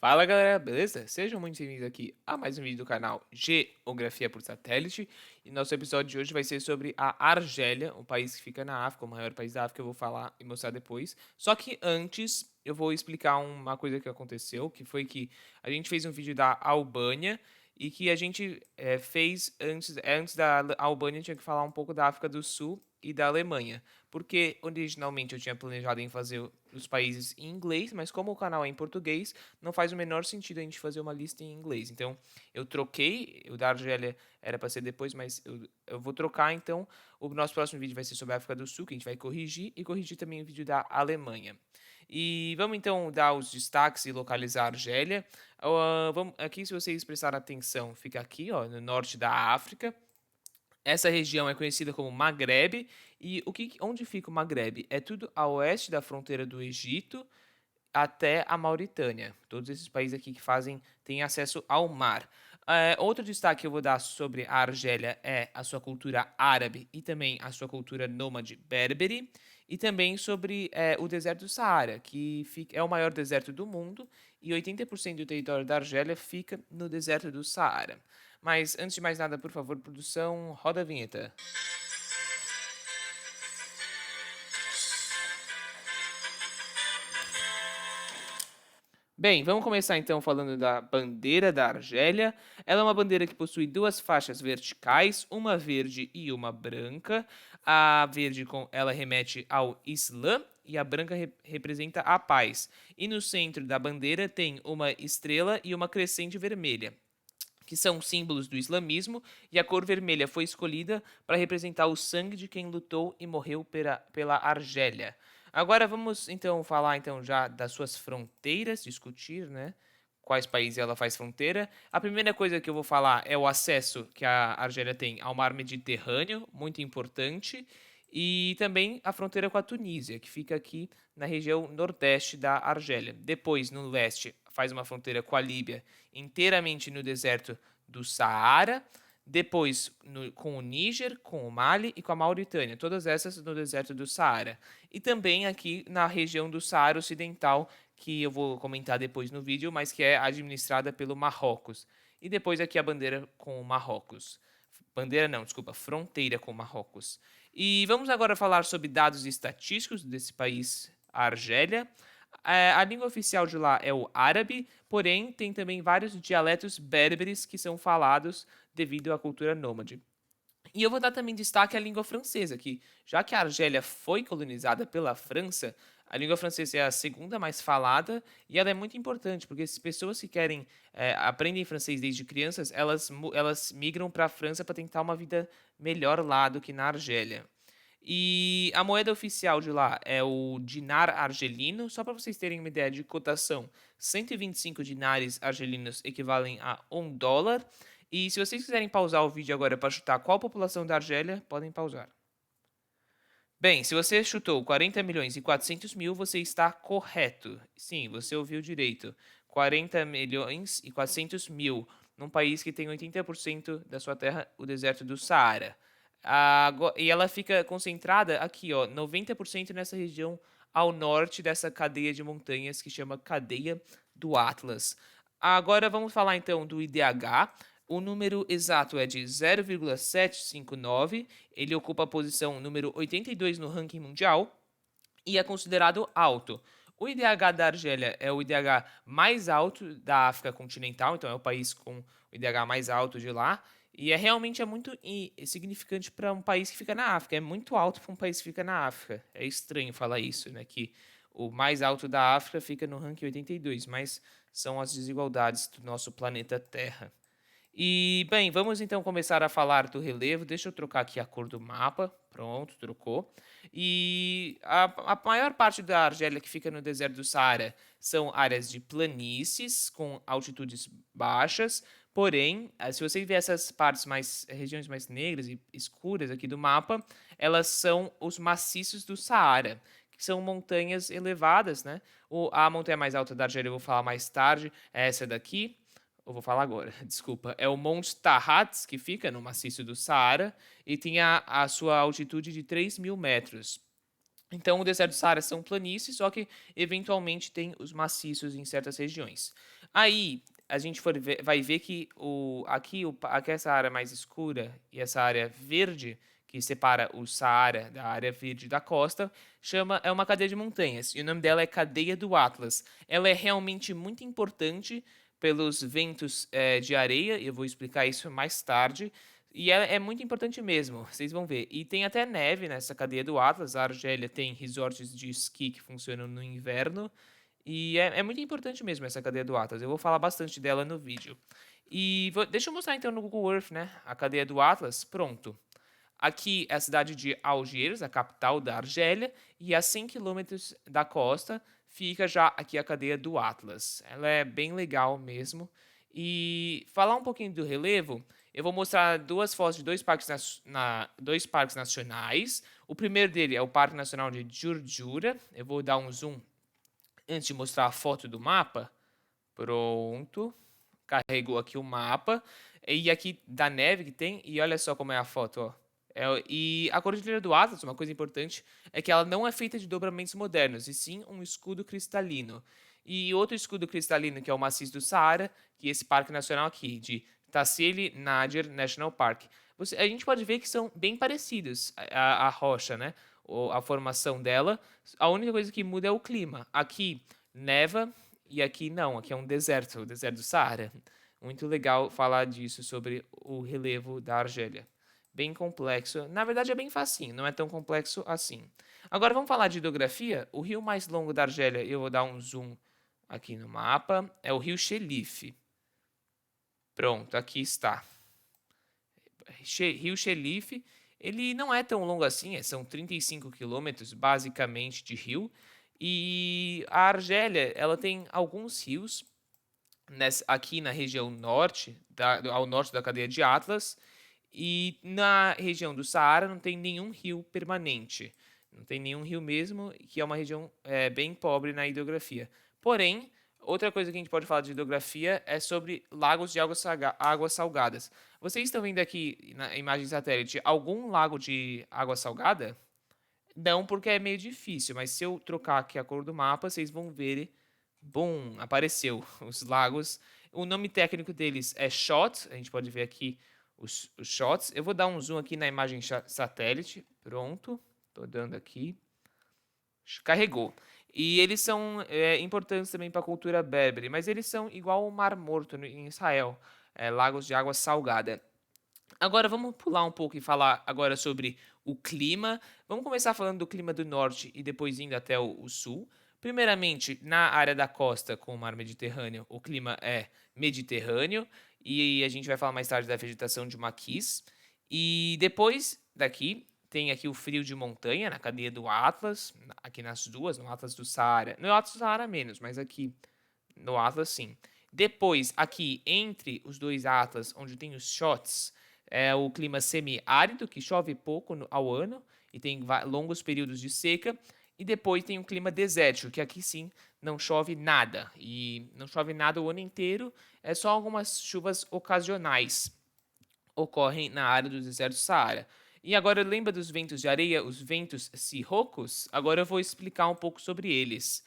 Fala galera, beleza? Sejam muito bem-vindos aqui a mais um vídeo do canal Geografia por Satélite. E nosso episódio de hoje vai ser sobre a Argélia, um país que fica na África, o maior país da África, eu vou falar e mostrar depois. Só que antes eu vou explicar uma coisa que aconteceu, que foi que a gente fez um vídeo da Albânia e que a gente fez antes da Albânia, tinha que falar um pouco da África do Sul e da Alemanha. Porque originalmente eu tinha planejado em fazer os países em inglês, mas como o canal é em português, não faz o menor sentido a gente fazer uma lista em inglês. Então, eu troquei, o da Argélia era para ser depois, mas eu vou trocar. Então, o nosso próximo vídeo vai ser sobre a África do Sul, que a gente vai corrigir, e corrigir também o vídeo da Alemanha. E vamos então dar os destaques e localizar a Argélia. Aqui, se vocês prestarem atenção, fica aqui, ó, no norte da África. Essa região é conhecida como Maghreb. E onde fica o Maghreb? É tudo a oeste da fronteira do Egito até a Mauritânia. Todos esses países aqui que têm acesso ao mar. Outro destaque que eu vou dar sobre a Argélia é a sua cultura árabe e também a sua cultura nômade berbere. E também sobre o deserto do Saara, é o maior deserto do mundo e 80% do território da Argélia fica no deserto do Saara. Mas antes de mais nada, por favor, produção, roda a vinheta. Bem, vamos começar então falando da bandeira da Argélia. Ela é uma bandeira que possui duas faixas verticais, uma verde e uma branca. A verde ela remete ao Islã e a branca representa a paz. E no centro da bandeira tem uma estrela e uma crescente vermelha, que são símbolos do islamismo, e a cor vermelha foi escolhida para representar o sangue de quem lutou e morreu pela Argélia. Agora vamos então falar então já das suas fronteiras, discutir, né? Quais países ela faz fronteira. A primeira coisa que eu vou falar é o acesso que a Argélia tem ao mar Mediterrâneo, muito importante, e também a fronteira com a Tunísia, que fica aqui na região nordeste da Argélia. Depois, no leste, faz uma fronteira com a Líbia, inteiramente no deserto do Saara. Depois, com o Níger, com o Mali e com a Mauritânia, todas essas no deserto do Saara. E também aqui na região do Saara Ocidental, que eu vou comentar depois no vídeo, mas que é administrada pelo Marrocos. E depois aqui a bandeira com o Marrocos. Bandeira não, desculpa, fronteira com o Marrocos. E vamos agora falar sobre dados estatísticos desse país, a Argélia. A língua oficial de lá é o árabe, porém tem também vários dialetos berberes que são falados devido à cultura nômade. E eu vou dar também destaque à língua francesa, que já que a Argélia foi colonizada pela França, a língua francesa é a segunda mais falada e ela é muito importante, porque as pessoas que aprendem francês desde crianças, elas migram para a França para tentar uma vida melhor lá do que na Argélia. E a moeda oficial de lá é o dinar argelino, só para vocês terem uma ideia de cotação, 125 dinares argelinos equivalem a $1. E se vocês quiserem pausar o vídeo agora para chutar qual a população da Argélia, podem pausar. Bem, se você chutou 40 milhões e 400 mil, você está correto. Sim, você ouviu direito. 40 milhões e 400 mil, num país que tem 80% da sua terra, o deserto do Saara. E ela fica concentrada aqui, ó, 90% nessa região ao norte dessa cadeia de montanhas que chama Cadeia do Atlas. Agora vamos falar então do IDH. O número exato é de 0,759. Ele ocupa a posição número 82 no ranking mundial e é considerado alto. O IDH da Argélia é o IDH mais alto da África continental, então é o país com o IDH mais alto de lá. E realmente é muito significante para um país que fica na África. É muito alto para um país que fica na África. É estranho falar isso, né? Que o mais alto da África fica no ranking 82, mas são as desigualdades do nosso planeta Terra. E, bem, vamos então começar a falar do relevo. Deixa eu trocar aqui a cor do mapa. Pronto, trocou. E a maior parte da Argélia que fica no deserto do Saara são áreas de planícies com altitudes baixas. Porém, se você ver essas regiões mais negras e escuras aqui do mapa, elas são os maciços do Saara, que são montanhas elevadas, né? A montanha mais alta da Argélia eu vou falar mais tarde, é essa daqui. Eu vou falar agora, desculpa. É o Monte Tahat, que fica no maciço do Saara, e tem a sua altitude de 3.000 metros. Então, o deserto do Saara são planícies, só que eventualmente tem os maciços em certas regiões. Aí, a gente vai ver que aqui essa área mais escura e essa área verde, que separa o Saara da área verde da costa, é uma cadeia de montanhas. E o nome dela é Cadeia do Atlas. Ela é realmente muito importante pelos ventos de areia, eu vou explicar isso mais tarde. E é muito importante mesmo, vocês vão ver. E tem até neve nessa cadeia do Atlas. A Argélia tem resorts de esqui que funcionam no inverno. E é muito importante mesmo essa cadeia do Atlas. Eu vou falar bastante dela no vídeo. Deixa eu mostrar então no Google Earth, né? A cadeia do Atlas. Pronto. Aqui é a cidade de Algiers, a capital da Argélia. E a 100 quilômetros da costa fica já aqui a cadeia do Atlas. Ela é bem legal mesmo. E falar um pouquinho do relevo. Eu vou mostrar duas fotos de dois parques nacionais. O primeiro dele é o Parque Nacional de Jurdjura. Eu vou dar um zoom antes de mostrar a foto do mapa. Pronto. Carregou aqui o mapa. E aqui da neve que tem. E olha só como é a foto, ó. E a Cordilheira do Atlas, uma coisa importante, é que ela não é feita de dobramentos modernos, e sim um escudo cristalino. E outro escudo cristalino, que é o Maciço do Saara, que é esse parque nacional aqui, de Tassili Nadir National Park. A gente pode ver que são bem parecidos a rocha, né? A formação dela. A única coisa que muda é o clima. Aqui neva e aqui não. Aqui é um deserto, o deserto do Saara. Muito legal falar disso sobre o relevo da Argélia. Bem complexo. Na verdade é bem facinho, não é tão complexo assim. Agora vamos falar de hidrografia. O rio mais longo da Argélia, eu vou dar um zoom aqui no mapa, é o rio Xelife. Pronto, aqui está. Rio Xelife, ele não é tão longo assim, são 35 quilômetros basicamente de rio. E a Argélia, ela tem alguns rios aqui na região norte, ao norte da cadeia de Atlas, e na região do Saara não tem nenhum rio permanente. Não tem nenhum rio mesmo, que é uma região bem pobre na hidrografia. Porém, outra coisa que a gente pode falar de hidrografia é sobre lagos de águas salgadas. Vocês estão vendo aqui na imagem satélite algum lago de água salgada? Não, porque é meio difícil, mas se eu trocar aqui a cor do mapa, vocês vão ver. Bom, apareceu os lagos. O nome técnico deles é Shot. A gente pode ver aqui os shots. Eu vou dar um zoom aqui na imagem satélite. Pronto. Tô dando aqui. Carregou. E eles são importantes também para a cultura berbere, mas eles são igual o Mar Morto em Israel, lagos de água salgada. Agora vamos pular um pouco e falar agora sobre o clima. Vamos começar falando do clima do norte e depois indo até o sul. Primeiramente, na área da costa com o mar Mediterrâneo, o clima é mediterrâneo e a gente vai falar mais tarde da vegetação de maquis. E depois daqui tem aqui o frio de montanha na cadeia do Atlas, aqui nas duas, no Atlas do Saara. No Atlas do Saara menos, mas aqui no Atlas sim. Depois, aqui entre os dois Atlas, onde tem os shots, é o clima semi-árido, que chove pouco ao ano e tem longos períodos de seca. E depois tem o clima desértico, que aqui sim não chove nada. E não chove nada o ano inteiro, é só algumas chuvas ocasionais ocorrem na área do deserto do Saara. E agora lembra dos ventos de areia, os ventos sirocos? Agora eu vou explicar um pouco sobre eles.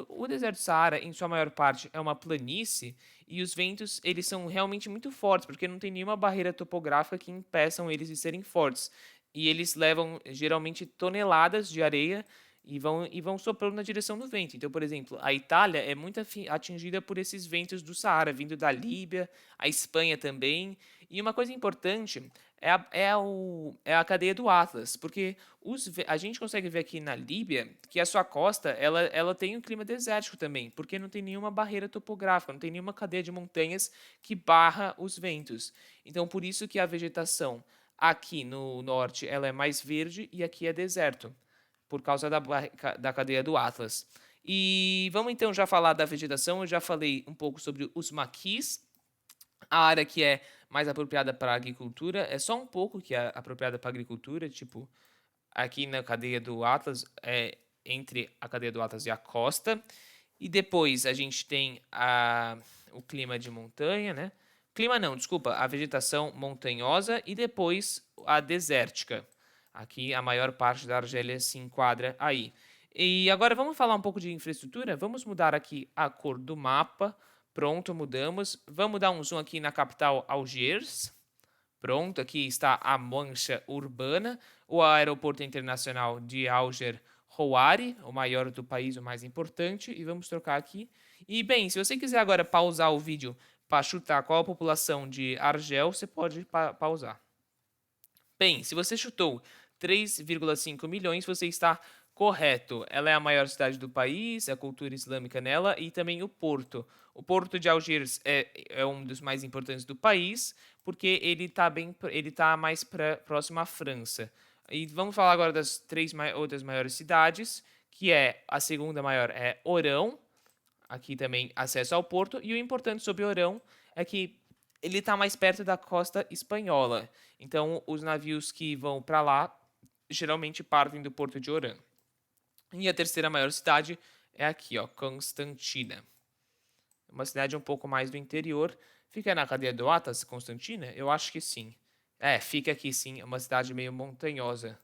O deserto do Saara, em sua maior parte, é uma planície e os ventos eles são realmente muito fortes, porque não tem nenhuma barreira topográfica que impeçam eles de serem fortes. E eles levam geralmente toneladas de areia e vão soprando na direção do vento. Então, por exemplo, a Itália é muito atingida por esses ventos do Saara, vindo da Líbia, a Espanha também. E uma coisa importante é a cadeia do Atlas, porque a gente consegue ver aqui na Líbia que a sua costa ela tem um clima desértico também, porque não tem nenhuma barreira topográfica, não tem nenhuma cadeia de montanhas que barra os ventos. Então, por isso que a vegetação aqui no norte ela é mais verde e aqui é deserto por causa da cadeia do Atlas. E vamos então já falar da vegetação. Eu já falei um pouco sobre os maquis, a área que é mais apropriada para a agricultura. É só um pouco que é apropriada para a agricultura, tipo aqui na cadeia do Atlas, entre a cadeia do Atlas e a costa. E depois a gente tem o clima de montanha, né? Clima não, desculpa, a vegetação montanhosa e depois a desértica. Aqui a maior parte da Argélia se enquadra aí. E agora vamos falar um pouco de infraestrutura. Vamos mudar aqui a cor do mapa. Pronto, mudamos. Vamos dar um zoom aqui na capital Algiers. Pronto, aqui está a mancha urbana, o aeroporto internacional de Alger Houari, o maior do país, o mais importante, e vamos trocar aqui. E bem, se você quiser agora pausar o vídeo para chutar qual a população de Argel, você pode pausar. Bem, se você chutou 3,5 milhões, você está correto. Ela é a maior cidade do país, a cultura islâmica nela e também o porto. O porto de Algiers é um dos mais importantes do país, porque ele tá mais próximo à França. E vamos falar agora das outras maiores cidades, que é a segunda maior é Orão, aqui também acesso ao porto, e o importante sobre Orão é que ele está mais perto da costa espanhola. Então, os navios que vão para lá geralmente partem do porto de Orã. E a terceira maior cidade é aqui, ó, Constantina. Uma cidade um pouco mais do interior. Fica na cadeia do Atlas, Constantina? Eu acho que sim. É, fica aqui sim, é uma cidade meio montanhosa.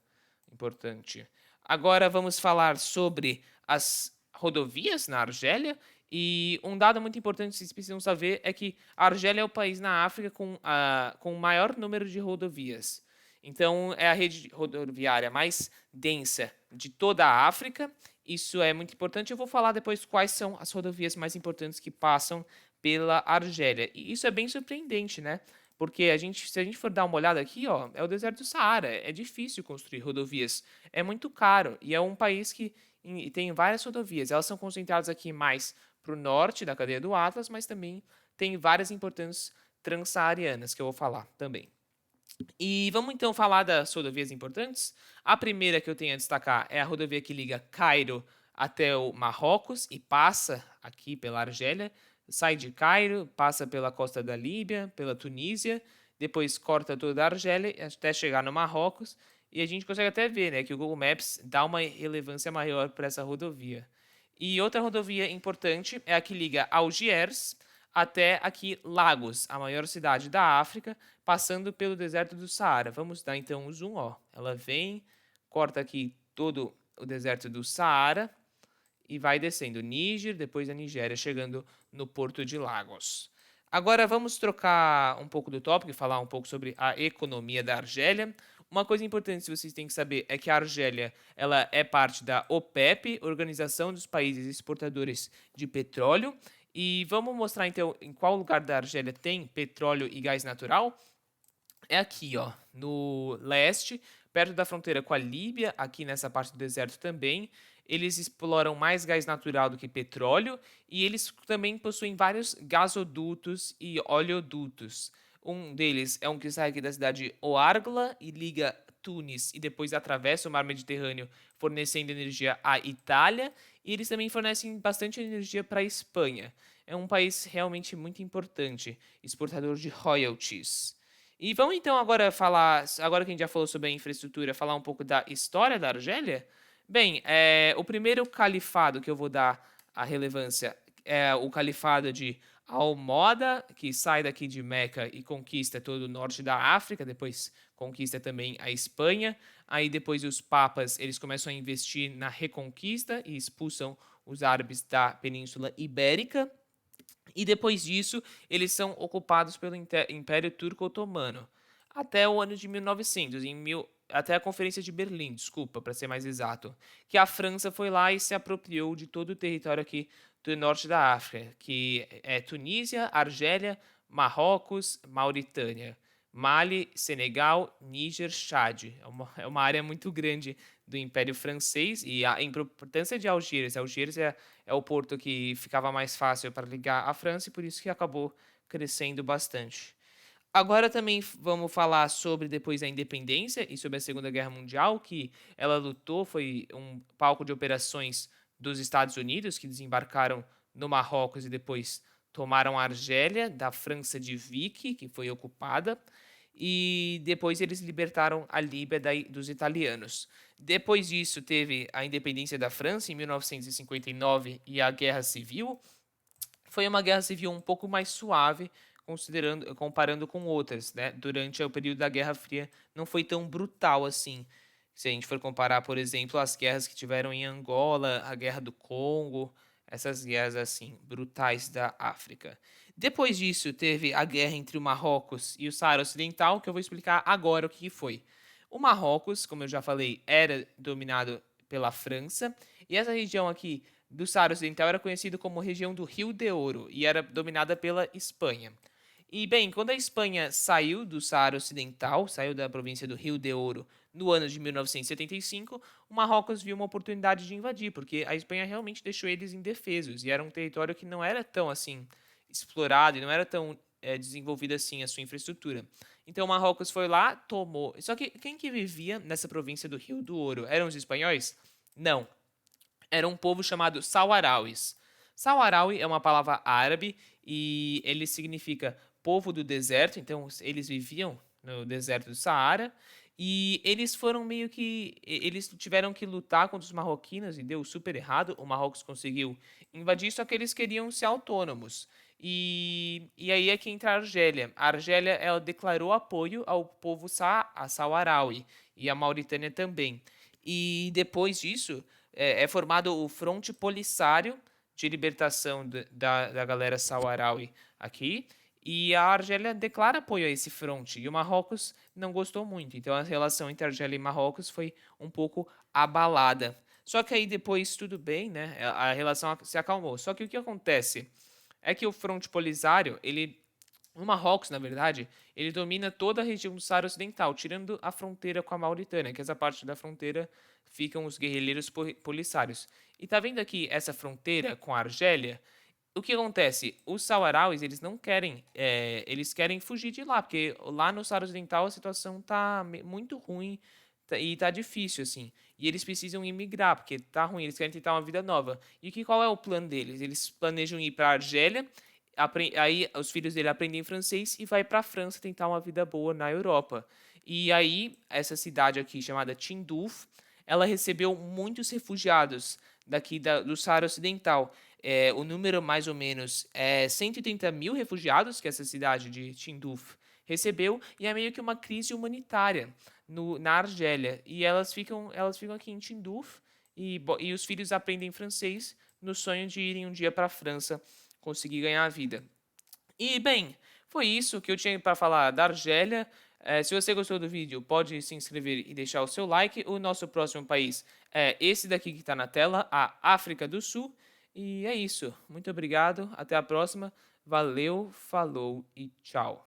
Importante. Agora vamos falar sobre as rodovias na Argélia. E um dado muito importante que vocês precisam saber é que a Argélia é o país na África com o maior número de rodovias. Então, é a rede rodoviária mais densa de toda a África. Isso é muito importante. Eu vou falar depois quais são as rodovias mais importantes que passam pela Argélia. E isso é bem surpreendente, né? Porque se a gente for dar uma olhada aqui, ó, é o deserto do Saara. É difícil construir rodovias. É muito caro. E é um país que tem várias rodovias. Elas são concentradas aqui mais para o norte da cadeia do Atlas, mas também tem várias importantes transsaarianas que eu vou falar também. E vamos então falar das rodovias importantes. A primeira que eu tenho a destacar é a rodovia que liga Cairo até o Marrocos e passa aqui pela Argélia. Sai de Cairo, passa pela costa da Líbia, pela Tunísia, depois corta toda a Argélia até chegar no Marrocos. E a gente consegue até ver, né, que o Google Maps dá uma relevância maior para essa rodovia. E outra rodovia importante é a que liga Algiers até aqui Lagos, a maior cidade da África, passando pelo deserto do Saara. Vamos dar então um zoom, ó. Ela vem, corta aqui todo o deserto do Saara e vai descendo Níger, depois a Nigéria, chegando no porto de Lagos. Agora vamos trocar um pouco do tópico e falar um pouco sobre a economia da Argélia. Uma coisa importante que vocês têm que saber é que a Argélia ela é parte da OPEP, Organização dos Países Exportadores de Petróleo. E vamos mostrar então em qual lugar da Argélia tem petróleo e gás natural. É aqui, ó, no leste, perto da fronteira com a Líbia, aqui nessa parte do deserto também. Eles exploram mais gás natural do que petróleo e eles também possuem vários gasodutos e oleodutos. Um deles é um que sai aqui da cidade de Ouargla e liga Tunis e depois atravessa o mar Mediterrâneo, fornecendo energia à Itália. E eles também fornecem bastante energia para a Espanha. É um país realmente muito importante, exportador de royalties. E vamos então agora falar, agora que a gente já falou sobre a infraestrutura, falar um pouco da história da Argélia? Bem, o primeiro califado que eu vou dar a relevância é o califado de Almoda, que sai daqui de Meca e conquista todo o norte da África, depois conquista também a Espanha. Aí depois os papas, eles começam a investir na reconquista e expulsam os árabes da Península Ibérica. E depois disso, eles são ocupados pelo Império Turco-Otomano até o ano de 1900, até a Conferência de Berlim, desculpa, para ser mais exato, que a França foi lá e se apropriou de todo o território aqui do norte da África, que é Tunísia, Argélia, Marrocos, Mauritânia, Mali, Senegal, Níger, Chad. É uma área muito grande do Império Francês e a importância de Algírias. Algírias é o porto que ficava mais fácil para ligar à França e por isso que acabou crescendo bastante. Agora também vamos falar sobre depois a independência e sobre a Segunda Guerra Mundial, que ela lutou, foi um palco de operações dos Estados Unidos, que desembarcaram no Marrocos e depois tomaram a Argélia, da França de Vichy, que foi ocupada, e depois eles libertaram a Líbia dos italianos. Depois disso, teve a independência da França em 1959 e a Guerra Civil. Foi uma guerra civil um pouco mais suave, comparando com outras, né? Durante o período da Guerra Fria, não foi tão brutal assim. Se a gente for comparar, por exemplo, as guerras que tiveram em Angola, a Guerra do Congo, essas guerras assim brutais da África. Depois disso, teve a guerra entre o Marrocos e o Saara Ocidental, que eu vou explicar agora o que foi. O Marrocos, como eu já falei, era dominado pela França, e essa região aqui do Saara Ocidental era conhecida como região do Rio de Ouro e era dominada pela Espanha. E bem, quando a Espanha saiu do Saara Ocidental, saiu da província do Rio de Ouro no ano de 1975, o Marrocos viu uma oportunidade de invadir, porque a Espanha realmente deixou eles indefesos e era um território que não era tão assim explorado e não era tão desenvolvida assim a sua infraestrutura. Então o Marrocos foi lá, tomou. Só que quem que vivia nessa província do Rio do Ouro? Eram os espanhóis? Não, era um povo chamado Sauarauis. Sauaraui é uma palavra árabe e ele significa povo do deserto, então eles viviam no deserto do Saara e eles foram meio que eles tiveram que lutar contra os marroquinos e deu super errado. O Marrocos conseguiu invadir, só que eles queriam ser autônomos. E aí é que entra a Argélia. A Argélia ela declarou apoio ao povo a Sauaraui e a Mauritânia também. E depois disso, é formado o Fronte Polisário de Libertação da galera Sauaraui aqui. E a Argélia declara apoio a esse fronte. E o Marrocos não gostou muito. Então a relação entre Argélia e Marrocos foi um pouco abalada. Só que aí depois tudo bem, né? A relação se acalmou. Só que o que acontece é que o Fronte Polisário, o Marrocos, na verdade, ele domina toda a região do Saara Ocidental, tirando a fronteira com a Mauritânia, que essa parte da fronteira ficam os guerrilheiros polisários. E tá vendo aqui essa fronteira com a Argélia? O que acontece? Os Sauarauis, eles não querem, eles querem fugir de lá, porque lá no Saara Ocidental a situação tá muito ruim e tá difícil, assim. E eles precisam imigrar, porque tá ruim, eles querem tentar uma vida nova. E qual é o plano deles? Eles planejam ir para a Argélia, aí os filhos dele aprendem francês e vai para a França tentar uma vida boa na Europa. E aí, essa cidade aqui chamada Tindouf, ela recebeu muitos refugiados daqui do Saara Ocidental. O número mais ou menos é 130 mil refugiados que essa cidade de Tindouf recebeu e é meio que uma crise humanitária na Argélia. E elas ficam aqui em Tindouf e os filhos aprendem francês no sonho de irem um dia para a França conseguir ganhar a vida. E, bem, foi isso que eu tinha para falar da Argélia. Se você gostou do vídeo, pode se inscrever e deixar o seu like. O nosso próximo país é esse daqui que está na tela, a África do Sul. E é isso. Muito obrigado. Até a próxima. Valeu, falou e tchau.